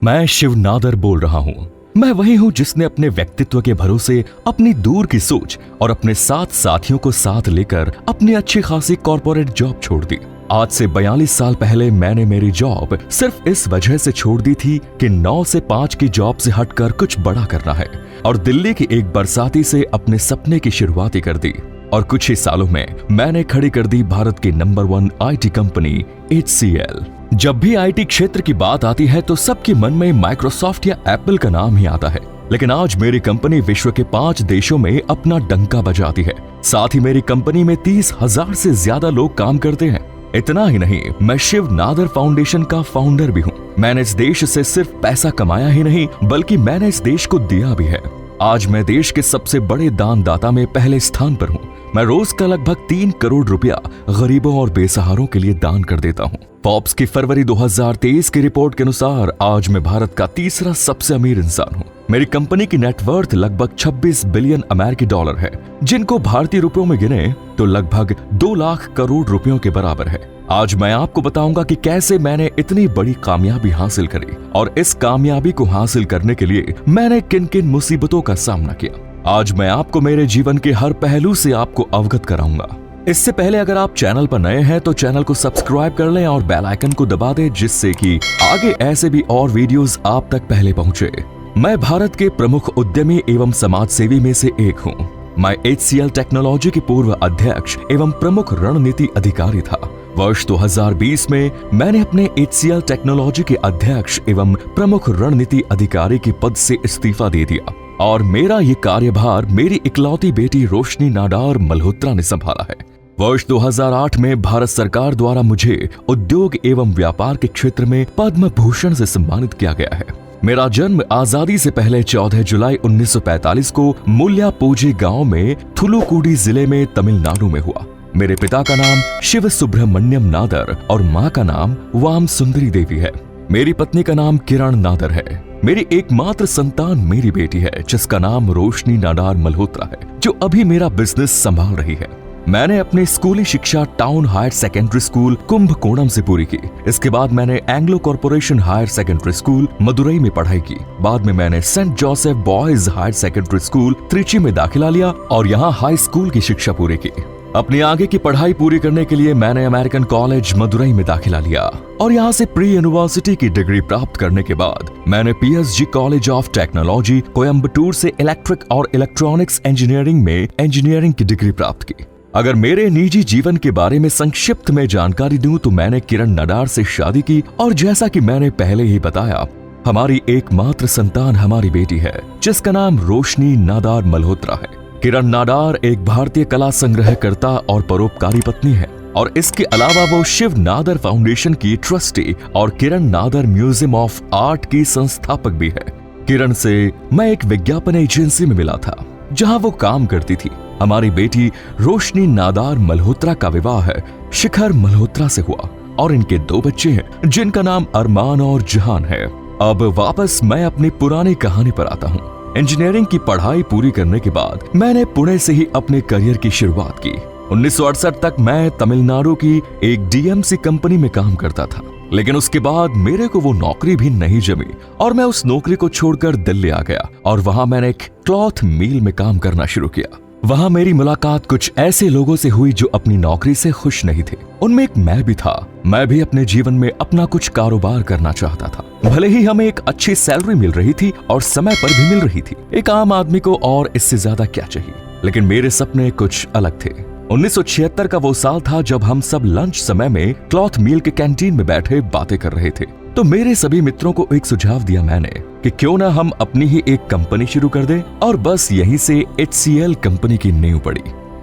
मैं शिव नादर बोल रहा हूँ। मैं वही हूँ जिसने अपने व्यक्तित्व के भरोसे अपनी दूर की सोच और अपने 7 साथियों को साथ लेकर अपनी अच्छी खासी कॉर्पोरेट जॉब छोड़ दी। आज से 42 साल पहले मैंने मेरी जॉब सिर्फ इस वजह से छोड़ दी थी कि 9 से 5 की जॉब से हटकर कुछ बड़ा करना है और दिल्ली की एक बरसाती से अपने सपने की शुरुआत ही कर दी। और कुछ ही सालों में मैंने खड़ी कर दी भारत की नंबर 1 आईटी कंपनी HCL। जब भी आईटी क्षेत्र की बात आती है तो सबके मन में माइक्रोसॉफ्ट या एप्पल का नाम ही आता है, लेकिन आज मेरी कंपनी विश्व के 5 देशों में अपना डंका बजाती है। साथ ही मेरी कंपनी में 30,000 से ज्यादा लोग काम करते हैं। इतना ही नहीं, मैं शिव नादर फाउंडेशन का फाउंडर भी हूँ। मैंने इस देश से सिर्फ पैसा कमाया ही नहीं, बल्कि मैंने इस देश को दिया भी है। आज मैं देश के सबसे बड़े दानदाता में पहले स्थान पर हूँ। मैं रोज का लगभग 3 करोड़ रुपया गरीबों और बेसहारों के लिए दान कर देता हूँ। फॉर्ब्स की फरवरी 2023 की रिपोर्ट के अनुसार आज मैं भारत का तीसरा सबसे अमीर इंसान हूँ। मेरी कंपनी की नेटवर्थ लगभग 26 बिलियन अमेरिकी डॉलर है, जिनको भारतीय रुपयों में गिने तो लगभग 2 लाख करोड़ रुपयों के बराबर है। आज मैं आपको बताऊंगा कि कैसे मैंने इतनी बड़ी कामयाबी हासिल करी और इस कामयाबी को हासिल करने के लिए मैंने किन किन मुसीबतों का सामना किया। आज मैं आपको मेरे जीवन के हर पहलू से आपको अवगत कराऊंगा। इससे पहले अगर आप चैनल पर नए हैं तो चैनल को सब्सक्राइब कर लें और बेल आइकन को दबा दें, जिससे कि आगे ऐसे भी और वीडियोस आप तक पहले पहुंचे। मैं भारत के प्रमुख उद्यमी एवं समाज सेवी में से एक हूँ। मैं HCL टेक्नोलॉजी के पूर्व अध्यक्ष एवं प्रमुख रणनीति अधिकारी था। वर्ष 2020 में मैंने अपने HCL टेक्नोलॉजी के अध्यक्ष एवं प्रमुख रणनीति अधिकारी के पद से इस्तीफा दे दिया और मेरा ये कार्यभार मेरी इकलौती बेटी रोशनी नाडार मल्होत्रा ने संभाला है। वर्ष 2008 में भारत सरकार द्वारा मुझे उद्योग एवं व्यापार के क्षेत्र में पद्म भूषण से सम्मानित किया गया है। मेरा जन्म आजादी से पहले 14 जुलाई 1945 को मुल्यापूजी गांव में थुलुकुडी जिले में तमिलनाडु में हुआ। मेरे पिता का नाम शिव सुब्रमण्यम नादर और माँ का नाम वाम सुंदरी देवी है। मेरी पत्नी का नाम किरण नादर है। मेरी एकमात्र संतान मेरी बेटी है, जिसका नाम रोशनी नाडार मल्होत्रा है, जो अभी मेरा बिजनेस संभाल रही है। मैंने अपनी स्कूली शिक्षा town higher secondary school Kumbakonam से पूरी की। इसके बाद मैंने Anglo corporation higher secondary school Madurai में पढ़ाई की। बाद में मैंने saint Joseph boys higher secondary school Trichy में दाखिला लिया और यहाँ हाई स्कूल की शिक्षा पूरी की। अपनी आगे की पढ़ाई पूरी करने के लिए मैंने अमेरिकन कॉलेज मदुरई में दाखिला लिया और यहाँ से प्री यूनिवर्सिटी की डिग्री प्राप्त करने के बाद मैंने PSG college of technology Coimbatore से इलेक्ट्रिक और इलेक्ट्रॉनिक्स इंजीनियरिंग में इंजीनियरिंग की डिग्री प्राप्त की। अगर मेरे निजी जीवन के बारे में संक्षिप्त में जानकारी दूं तो मैंने किरण नाडार से शादी की और जैसा कि मैंने पहले ही बताया, हमारी एकमात्र संतान हमारी बेटी है, जिसका नाम रोशनी नाडार मल्होत्रा है। किरण नाडार एक भारतीय कला संग्रहकर्ता और परोपकारी पत्नी है और इसके अलावा वो शिव नादर फाउंडेशन की ट्रस्टी और किरण नादर म्यूजियम ऑफ आर्ट की संस्थापक भी है। किरण से मैं एक विज्ञापन एजेंसी में मिला था जहां वो काम करती थी। हमारी बेटी रोशनी नाडार मल्होत्रा का विवाह शिखर मल्होत्रा से हुआ और इनके 2 बच्चे हैं, जिनका नाम अरमान और जहान है। अब वापस मैं अपनी पुरानी कहानी पर आता हूँ। इंजीनियरिंग की पढ़ाई पूरी करने के बाद मैंने पुणे से ही अपने करियर की शुरुआत की। 1968 तक मैं तमिलनाडु की एक DMC कंपनी में काम करता था, लेकिन उसके बाद मेरे को वो नौकरी भी नहीं जमी और मैं उस नौकरी को छोड़कर दिल्ली आ गया और वहां मैंने एक क्लॉथ मिल में काम करना शुरू किया। वहां मेरी मुलाकात कुछ ऐसे लोगों से हुई जो अपनी नौकरी से खुश नहीं थे। उनमें एक मैं भी था। मैं भी अपने जीवन में अपना कुछ कारोबार करना चाहता था। भले ही हमें एक अच्छी सैलरी मिल रही थी और समय पर भी मिल रही थी। एक आम आदमी को और इससे ज्यादा क्या चाहिए, लेकिन मेरे सपने कुछ अलग थे। 1976 का वो साल था जब हम सब लंच समय में क्लॉथ मिल के कैंटीन में बैठे बातें कर रहे थे। तो मेरे सभी मित्रों को एक सुझाव दिया मैंने कि क्यों ना हम अपनी ही एक कंपनी शुरू कर दें, और बस यहीं से HCL कंपनी की नींव पड़ी।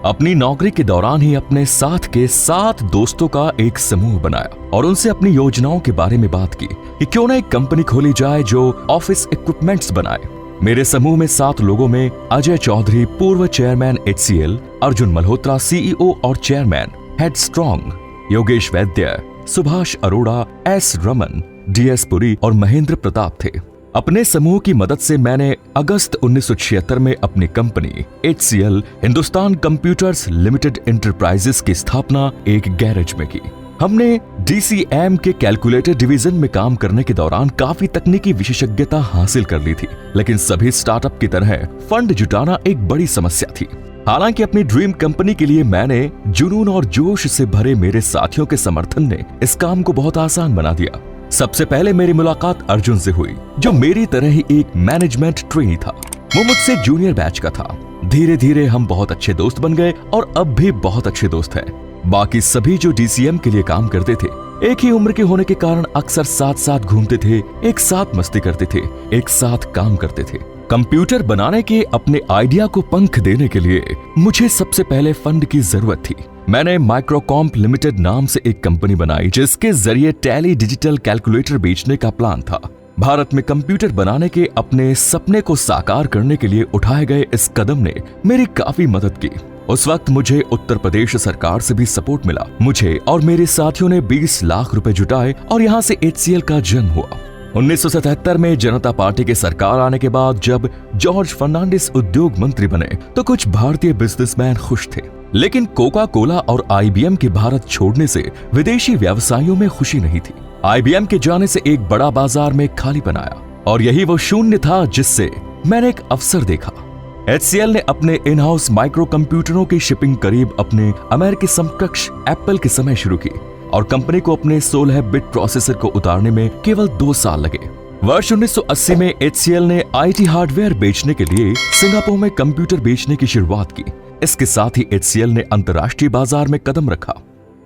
अपनी नौकरी के दौरान ही अपने साथ के 7 दोस्तों का एक समूह बनाया और उनसे अपनी योजनाओं के बारे में बात की कि क्यों ना एक कंपनी खोली जाए जो ऑफिस इक्विपमेंट्स बनाए। मेरे समूह में 7 लोगों में अजय चौधरी पूर्व chairman HCL, Arjun Malhotra CEO और चेयरमैन हेडस्ट्रॉन्ग, योगेश वैद्य, सुभाष अरोड़ा, S रमन, DS पुरी और महेंद्र प्रताप थे। अपने समूह की मदद से मैंने अगस्त 1976 में अपनी company HCL Hindustan computers limited enterprises की स्थापना एक गैरेज में की। हमने DCM के कैलकुलेटर डिवीजन में काम करने के दौरान काफी तकनीकी विशेषज्ञता हासिल कर ली थी, लेकिन सभी स्टार्टअप की तरह फंड जुटाना एक बड़ी समस्या थी। हालांकि अपनी ड्रीम कंपनी के लिए मैंने जुनून और जोश से भरे मेरे साथियों के समर्थन ने इस काम को बहुत आसान बना दिया। सबसे पहले मेरी मुलाकात अर्जुन से हुई, जो मेरी तरह ही एक मैनेजमेंट ट्रेनी था। वो मुझसे जूनियर बैच का था। धीरे धीरे हम बहुत अच्छे दोस्त बन गए और अब भी बहुत अच्छे दोस्त हैं। बाकी सभी जो DCM के लिए काम करते थे, एक ही उम्र के होने के कारण अक्सर साथ साथ घूमते थे, एक साथ मस्ती करते थे, एक साथ काम करते थे। कंप्यूटर बनाने के अपने आइडिया को पंख देने के लिए मुझे सबसे पहले फंड की जरूरत थी। मैंने माइक्रोकॉम्प लिमिटेड नाम से एक कंपनी बनाई, जिसके जरिए टैली डिजिटल कैलकुलेटर बेचने का प्लान था। भारत में कंप्यूटर बनाने के अपने सपने को साकार करने के लिए उठाए गए इस कदम ने मेरी काफी मदद की। उस वक्त मुझे उत्तर प्रदेश सरकार से भी सपोर्ट मिला। मुझे और मेरे साथियों ने 20 लाख रुपए जुटाए और यहाँ से HCL का जन्म हुआ। 1977 में जनता पार्टी की सरकार आने के बाद जब जॉर्ज फर्नांडिस उद्योग मंत्री बने तो कुछ भारतीय बिजनेसमैन खुश थे, लेकिन कोका कोला और IBM के भारत छोड़ने से विदेशी व्यवसायियों में खुशी नहीं थी। IBM के जाने से एक बड़ा बाजार में खालीपन आया और यही वो शून्य था जिससे मैंने एक अवसर देखा। HCL ने अपने इन हाउस माइक्रो कंप्यूटरों की शिपिंग करीब अपने अमेरिकी समकक्ष एप्पल के समय शुरू की और कंपनी को अपने 16 बिट प्रोसेसर को उतारने में केवल 2 साल लगे। वर्ष 1980 में HCL ने IT हार्डवेयर बेचने के लिए सिंगापुर में कंप्यूटर बेचने की शुरुआत की। इसके साथ ही HCL ने अंतर्राष्ट्रीय बाजार में कदम रखा।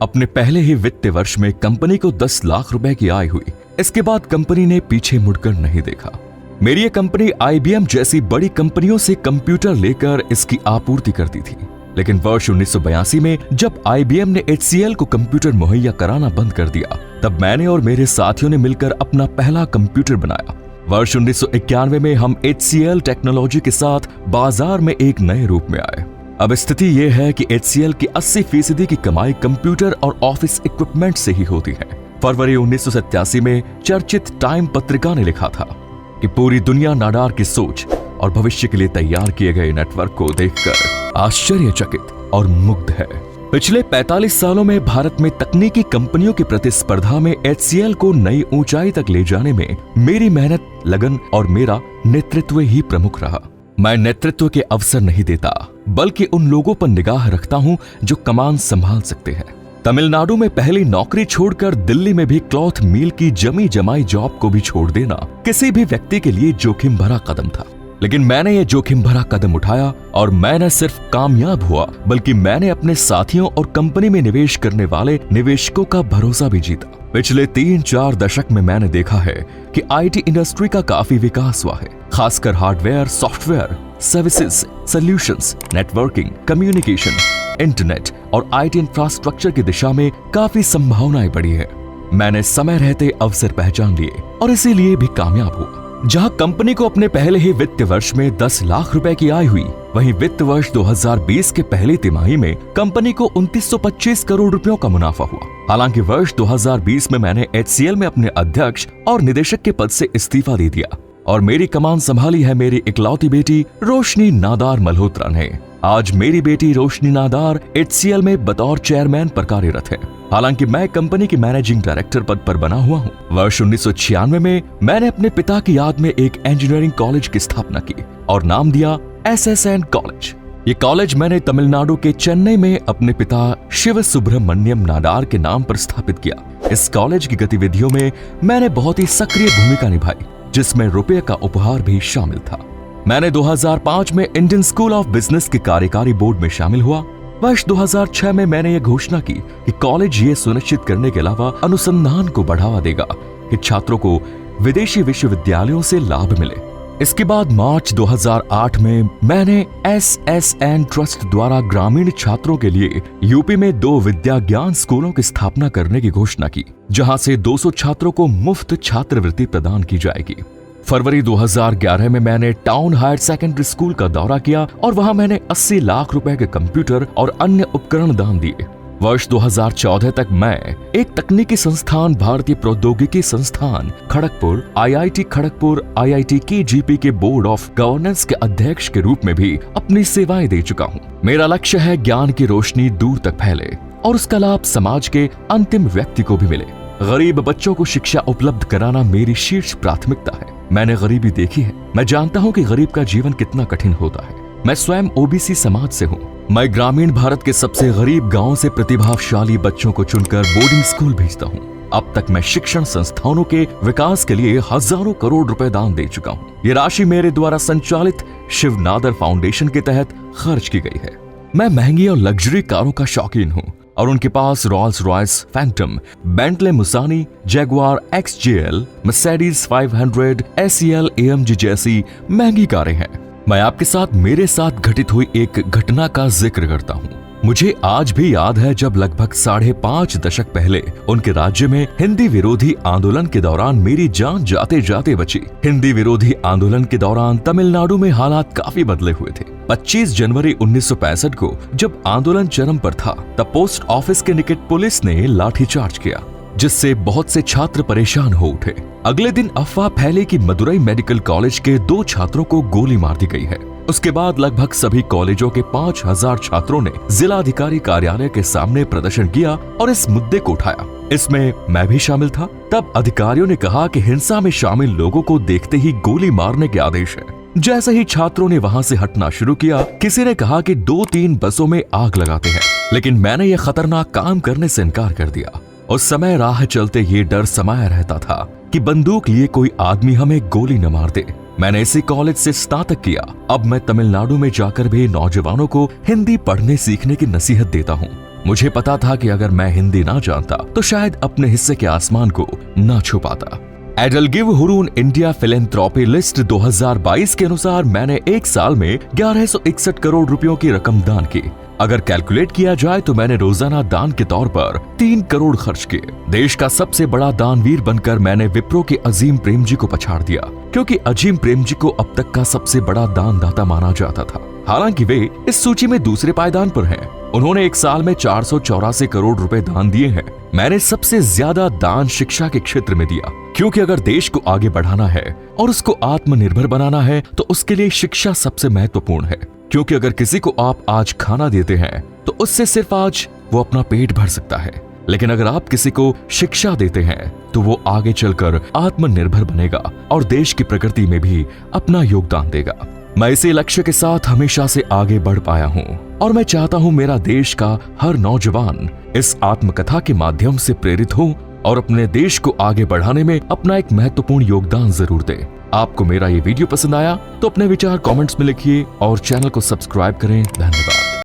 अपने पहले ही वित्तीय वर्ष में कंपनी को 10 लाख रुपए की आय हुई। इसके बाद कंपनी ने पीछे मुड़कर नहीं देखा। मेरी ये कंपनी IBM जैसी बड़ी कंपनियों से कंप्यूटर लेकर इसकी आपूर्ति करती थी, लेकिन वर्ष 1982 में जब IBM ने HCL को कंप्यूटर मुहैया कराना बंद कर दिया, तब मैंने और मेरे साथियों ने मिलकर अपना पहला कंप्यूटर बनाया। वर्ष 1991 में हम HCL टेक्नोलॉजी के साथ बाजार में एक नए रूप में आए। अब स्थिति ये है कि HCL की 80% की कमाई कंप्यूटर और ऑफिस इक्विपमेंट से ही होती है। फरवरी 1987 में चर्चित टाइम पत्रिका ने लिखा था कि पूरी दुनिया नाडार की सोच और भविष्य के लिए तैयार किए गए नेटवर्क को देखकर आश्चर्यचकित और मुग्ध है। पिछले 45 सालों में भारत में तकनीकी कंपनियों की प्रतिस्पर्धा में HCL को नई ऊंचाई तक ले जाने में मेरी मेहनत, लगन और मेरा नेतृत्व ही प्रमुख रहा। मैं नेतृत्व के अवसर नहीं देता, बल्कि उन लोगों पर निगाह रखता हूं जो कमान संभाल सकते हैं। तमिलनाडु में पहली नौकरी छोड़कर दिल्ली में भी क्लॉथ मिल की जमी जमाई जॉब को भी छोड़ देना किसी भी व्यक्ति के लिए जोखिम भरा कदम था, लेकिन मैंने ये जोखिम भरा कदम उठाया और मैं न सिर्फ कामयाब हुआ, बल्कि मैंने अपने साथियों और कंपनी में निवेश करने वाले निवेशकों का भरोसा भी जीता। पिछले 3-4 दशक में मैंने देखा है कि IT इंडस्ट्री का काफी विकास हुआ है, खासकर hardware, software, services, solutions, networking, communication, internet और IT इंफ्रास्ट्रक्चर की दिशा में काफी संभावनाएं बढ़ी है। मैंने समय रहते अवसर पहचान लिए और इसीलिए भी कामयाब हुआ। जहां कंपनी को अपने पहले ही वित्त वर्ष में 10 लाख रुपए की आय हुई, वहीं वित्त वर्ष 2020 के पहली तिमाही में कंपनी को 2925 करोड़ रुपयों का मुनाफा हुआ। हालांकि वर्ष 2020 में मैंने HCL में अपने अध्यक्ष और निदेशक के पद से इस्तीफा दे दिया और मेरी कमान संभाली है मेरी इकलौती बेटी रोशनी नादार मल्होत्रा ने। आज मेरी बेटी रोशनी नादार HCL में बतौर चेयरमैन पर कार्यरत है। हालांकि मैं कंपनी की मैनेजिंग डायरेक्टर पद पर बना हुआ हूँ। वर्ष 1996 में मैंने अपने पिता की याद में एक इंजीनियरिंग कॉलेज की स्थापना की और नाम दिया SSN कॉलेज। ये कॉलेज मैंने तमिलनाडु के चेन्नई में अपने पिता शिव सुब्रमण्यम नाडार के नाम पर स्थापित किया। इस कॉलेज की गतिविधियों में मैंने बहुत ही सक्रिय भूमिका निभाई, जिसमें रुपये का उपहार भी शामिल था। मैंने 2005 में इंडियन स्कूल ऑफ बिजनेस के कार्यकारी बोर्ड में शामिल हुआ। वर्ष 2006 में मैंने ये घोषणा की कि कॉलेज ये सुनिश्चित करने के अलावा अनुसंधान को बढ़ावा देगा कि छात्रों को विदेशी विश्वविद्यालयों से लाभ मिले। इसके बाद मार्च 2008 में मैंने SSN ट्रस्ट द्वारा ग्रामीण छात्रों के लिए यूपी में 2 विद्या ज्ञान स्कूलों की स्थापना करने की घोषणा की, जहां से 200 छात्रों को मुफ्त छात्रवृत्ति प्रदान की जाएगी। फरवरी 2011 में मैंने टाउन हायर सेकेंडरी स्कूल का दौरा किया और वहां मैंने 80 लाख रुपए के कंप्यूटर और अन्य उपकरण दान दिए। वर्ष 2014 तक मैं एक तकनीकी संस्थान भारतीय प्रौद्योगिकी संस्थान Kharagpur IIT Kharagpur IIT KGP के बोर्ड ऑफ गवर्नेंस के अध्यक्ष के रूप में भी अपनी सेवाएं दे चुका हूं। मेरा लक्ष्य है ज्ञान की रोशनी दूर तक फैले और उसका लाभ समाज के अंतिम व्यक्ति को भी मिले। गरीब बच्चों को शिक्षा उपलब्ध कराना मेरी शीर्ष प्राथमिकता है। मैंने गरीबी देखी है, मैं जानता हूँ कि गरीब का जीवन कितना कठिन होता है। मैं स्वयं ओबीसी समाज से हूँ। मैं ग्रामीण भारत के सबसे गरीब गांव से प्रतिभाशाली बच्चों को चुनकर बोर्डिंग स्कूल भेजता हूँ। अब तक मैं शिक्षण संस्थानों के विकास के लिए हजारों करोड़ रुपए दान दे चुका हूँ। ये राशि मेरे द्वारा संचालित शिव नादर फाउंडेशन के तहत खर्च की गई है। मैं महंगी और लग्जरी कारों का शौकीन हूँ और उनके पास Rolls Royce Phantom, Bentley Mulsanne, Jaguar XJL, Mercedes 500, SEL AMG जैसी महंगी कारें हैं। मैं आपके साथ मेरे साथ घटित हुई एक घटना का जिक्र करता हूँ। मुझे आज भी याद है जब लगभग 5.5 दशक पहले उनके राज्य में हिंदी विरोधी आंदोलन के दौरान मेरी जान जाते जाते बची। हिंदी विरोधी आंदोलन के दौरान तमिलनाडु में हालात काफी बदले हुए थे। 25 जनवरी 1965 को जब आंदोलन चरम पर था, तब पोस्ट ऑफिस के निकट पुलिस ने लाठीचार्ज किया, जिससे बहुत से छात्र परेशान हो उठे। अगले दिन अफवाह फैली कि मदुरई मेडिकल कॉलेज के 2 छात्रों को गोली मार दी गई है। उसके बाद लगभग सभी कॉलेजों के 5000 छात्रों ने जिलाधिकारी कार्यालय के सामने प्रदर्शन किया और इस मुद्दे को उठाया। इसमें मैं भी शामिल था। तब अधिकारियों ने कहा कि हिंसा में शामिल लोगों को देखते ही गोली मारने के आदेश है। जैसे ही छात्रों ने वहां से हटना शुरू किया, किसी ने कहा कि 2-3 बसों में आग लगाते हैं, लेकिन मैंने यह खतरनाक काम करने से इनकार कर दिया। उस समय राह चलते ये डर समाया रहता था कि बंदूक लिए कोई आदमी हमें गोली न मार दे। मैंने इसी कॉलेज से स्नातक किया। अब मैं तमिलनाडु में जाकर भी नौजवानों को हिंदी पढ़ने सीखने की नसीहत देता हूँ। मुझे पता था कि अगर मैं हिंदी ना जानता तो शायद अपने हिस्से के आसमान को ना छू पाता। EdelGive Hurun India philanthropy list 2022 के अनुसार मैंने एक साल में 1161 करोड़ रुपयों की रकम दान की। अगर कैलकुलेट किया जाए तो मैंने रोजाना दान के तौर पर 3 करोड़ खर्च किए। देश का सबसे बड़ा दानवीर बनकर मैंने विप्रो के अजीम प्रेम जी को पछाड़ दिया, क्योंकि अजीम प्रेम जी को अब तक का सबसे बड़ा दानदाता माना जाता था। हालांकि वे इस सूची में दूसरे पायदान पर हैं। उन्होंने एक साल में 484 करोड़ रुपए दान दिए हैं। मैंने सबसे ज्यादा दान शिक्षा के क्षेत्र में दिया, क्योंकि अगर देश को आगे बढ़ाना है और उसको आत्मनिर्भर बनाना है तो उसके लिए शिक्षा सबसे महत्वपूर्ण है। क्योंकि अगर किसी को आप आज खाना देते हैं तो उससे सिर्फ आज वो अपना पेट भर सकता है, लेकिन अगर आप किसी को शिक्षा देते हैं तो वो आगे चलकर आत्मनिर्भर बनेगा और देश की प्रगति में भी अपना योगदान देगा। मैं इसी लक्ष्य के साथ हमेशा से आगे बढ़ पाया हूँ और मैं चाहता हूँ मेरा देश का हर नौजवान इस आत्मकथा के माध्यम से प्रेरित हो और अपने देश को आगे बढ़ाने में अपना एक महत्वपूर्ण योगदान जरूर दे। आपको मेरा ये वीडियो पसंद आया तो अपने विचार कमेंट्स में लिखिए और चैनल को सब्सक्राइब करें। धन्यवाद।